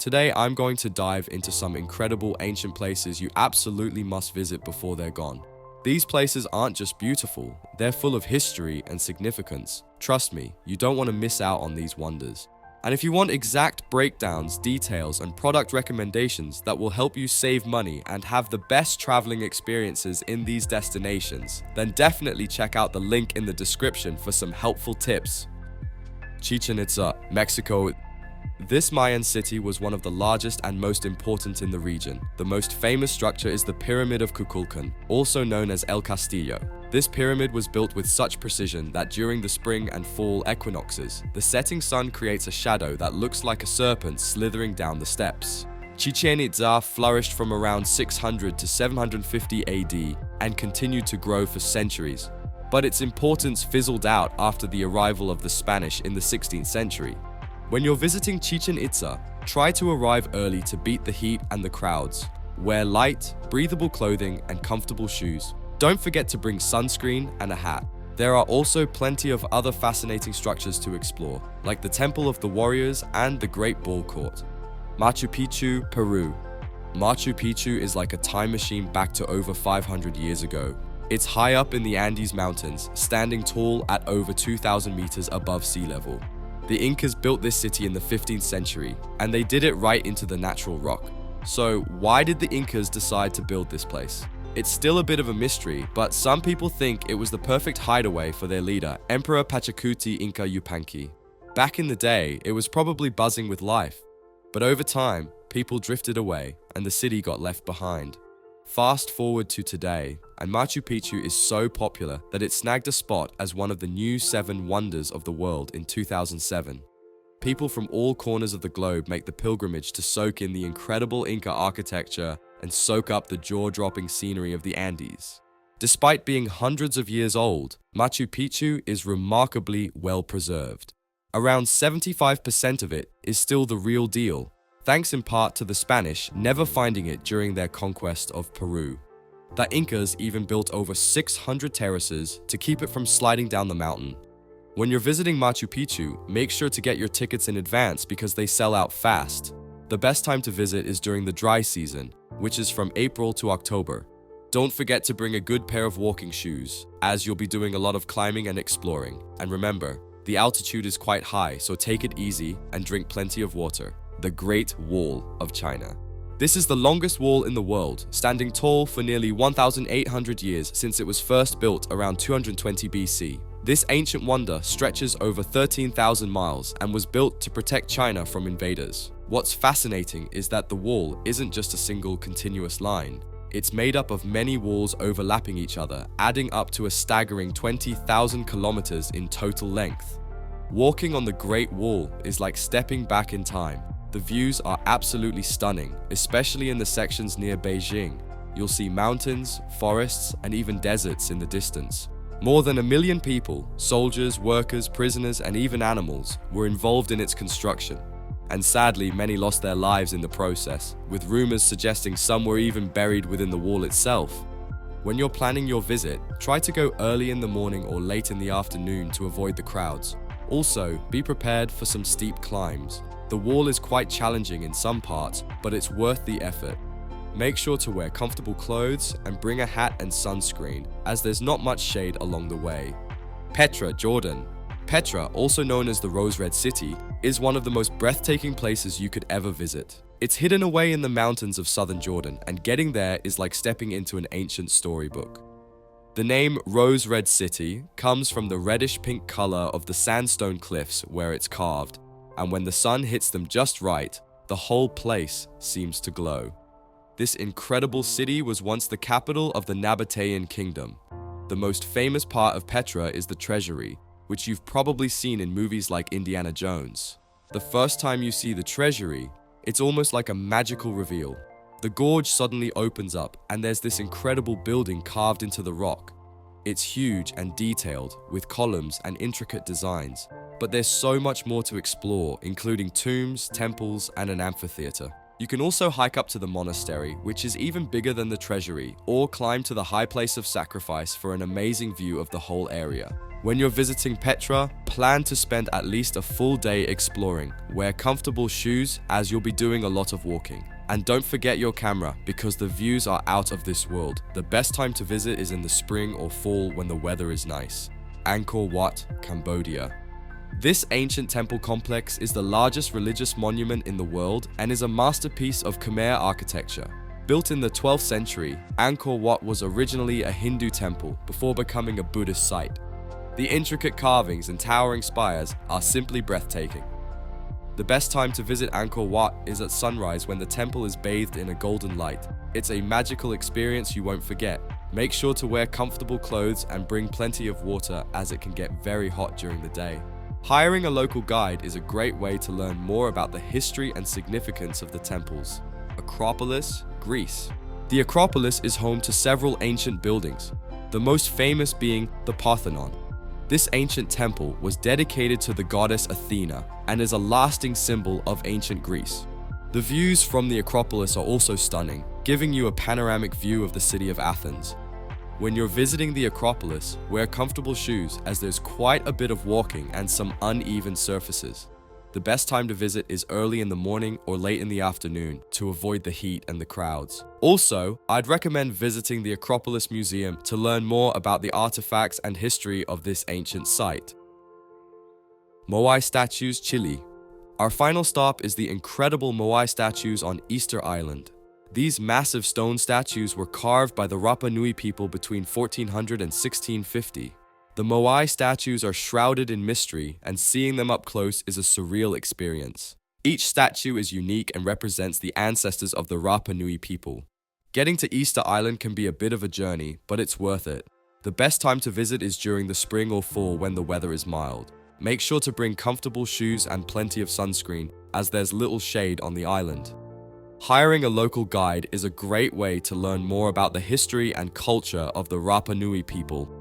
Today, I'm going to dive into some incredible ancient places you absolutely must visit before they're gone. These places aren't just beautiful, they're full of history and significance. Trust me, you don't want to miss out on these wonders. And if you want exact breakdowns, details, and product recommendations that will help you save money and have the best traveling experiences in these destinations, then definitely check out the link in the description for some helpful tips. Chichen Itza, Mexico. This Mayan city was one of the largest and most important in the region. The most famous structure is the Pyramid of Kukulkan, also known as El Castillo. This pyramid was built with such precision that during the spring and fall equinoxes, the setting sun creates a shadow that looks like a serpent slithering down the steps. Chichen Itza flourished from around 600 to 750 AD and continued to grow for centuries. But its importance fizzled out after the arrival of the Spanish in the 16th century. When you're visiting Chichen Itza, try to arrive early to beat the heat and the crowds. Wear light, breathable clothing and comfortable shoes. Don't forget to bring sunscreen and a hat. There are also plenty of other fascinating structures to explore, like the Temple of the Warriors and the Great Ball Court. Machu Picchu, Peru. Machu Picchu is like a time machine back to over 500 years ago. It's high up in the Andes Mountains, standing tall at over 2,000 meters above sea level. The Incas built this city in the 15th century, and they did it right into the natural rock. So why did the Incas decide to build this place? It's still a bit of a mystery, but some people think it was the perfect hideaway for their leader, Emperor Pachacuti Inca Yupanqui. Back in the day, it was probably buzzing with life. But over time, people drifted away, and the city got left behind. Fast forward to today, and Machu Picchu is so popular that it snagged a spot as one of the new 7 wonders of the world in 2007. People from all corners of the globe make the pilgrimage to soak in the incredible Inca architecture and soak up the jaw-dropping scenery of the Andes. Despite being hundreds of years old, Machu Picchu is remarkably well preserved. Around 75% of it is still the real deal, thanks in part to the Spanish never finding it during their conquest of Peru. The Incas even built over 600 terraces to keep it from sliding down the mountain. When you're visiting Machu Picchu, make sure to get your tickets in advance because they sell out fast. The best time to visit is during the dry season, which is from April to October. Don't forget to bring a good pair of walking shoes, as you'll be doing a lot of climbing and exploring. And remember, the altitude is quite high, so take it easy and drink plenty of water. The Great Wall of China. This is the longest wall in the world, standing tall for nearly 1,800 years since it was first built around 220 BC. This ancient wonder stretches over 13,000 miles and was built to protect China from invaders. What's fascinating is that the wall isn't just a single continuous line. It's made up of many walls overlapping each other, adding up to a staggering 20,000 kilometers in total length. Walking on the Great Wall is like stepping back in time. The views are absolutely stunning, especially in the sections near Beijing. You'll see mountains, forests, and even deserts in the distance. More than 1 million people, soldiers, workers, prisoners, and even animals, were involved in its construction. And sadly, many lost their lives in the process, with rumors suggesting some were even buried within the wall itself. When you're planning your visit, try to go early in the morning or late in the afternoon to avoid the crowds. Also, be prepared for some steep climbs. The wall is quite challenging in some parts, but it's worth the effort. Make sure to wear comfortable clothes and bring a hat and sunscreen, as there's not much shade along the way. Petra, Jordan. Petra, also known as the Rose Red City, is one of the most breathtaking places you could ever visit. It's hidden away in the mountains of southern Jordan, and getting there is like stepping into an ancient storybook. The name Rose Red City comes from the reddish-pink color of the sandstone cliffs where it's carved, and when the sun hits them just right, the whole place seems to glow. This incredible city was once the capital of the Nabatean kingdom. The most famous part of Petra is the treasury, which you've probably seen in movies like Indiana Jones. The first time you see the treasury, it's almost like a magical reveal. The gorge suddenly opens up, and there's this incredible building carved into the rock. It's huge and detailed, with columns and intricate designs. But there's so much more to explore, including tombs, temples, and an amphitheater. You can also hike up to the monastery, which is even bigger than the treasury, or climb to the high place of sacrifice for an amazing view of the whole area. When you're visiting Petra, plan to spend at least a full day exploring. Wear comfortable shoes as you'll be doing a lot of walking. And don't forget your camera because the views are out of this world. The best time to visit is in the spring or fall when the weather is nice. Angkor Wat, Cambodia. This ancient temple complex is the largest religious monument in the world and is a masterpiece of Khmer architecture. Built in the 12th century, Angkor Wat was originally a Hindu temple before becoming a Buddhist site. The intricate carvings and towering spires are simply breathtaking. The best time to visit Angkor Wat is at sunrise when the temple is bathed in a golden light. It's a magical experience you won't forget. Make sure to wear comfortable clothes and bring plenty of water as it can get very hot during the day. Hiring a local guide is a great way to learn more about the history and significance of the temples. Acropolis, Greece. The Acropolis is home to several ancient buildings, the most famous being the Parthenon. This ancient temple was dedicated to the goddess Athena and is a lasting symbol of ancient Greece. The views from the Acropolis are also stunning, giving you a panoramic view of the city of Athens. When you're visiting the Acropolis, wear comfortable shoes as there's quite a bit of walking and some uneven surfaces. The best time to visit is early in the morning or late in the afternoon to avoid the heat and the crowds. Also, I'd recommend visiting the Acropolis Museum to learn more about the artifacts and history of this ancient site. Moai statues, Chile. Our final stop is the incredible Moai statues on Easter Island. These massive stone statues were carved by the Rapa Nui people between 1400 and 1650. The Moai statues are shrouded in mystery, and seeing them up close is a surreal experience. Each statue is unique and represents the ancestors of the Rapa Nui people. Getting to Easter Island can be a bit of a journey, but it's worth it. The best time to visit is during the spring or fall when the weather is mild. Make sure to bring comfortable shoes and plenty of sunscreen, as there's little shade on the island. Hiring a local guide is a great way to learn more about the history and culture of the Rapa Nui people.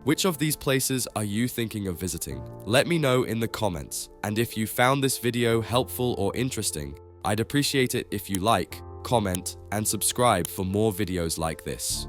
Which of these places are you thinking of visiting? Let me know in the comments. And if you found this video helpful or interesting, I'd appreciate it if you like, comment, and subscribe for more videos like this.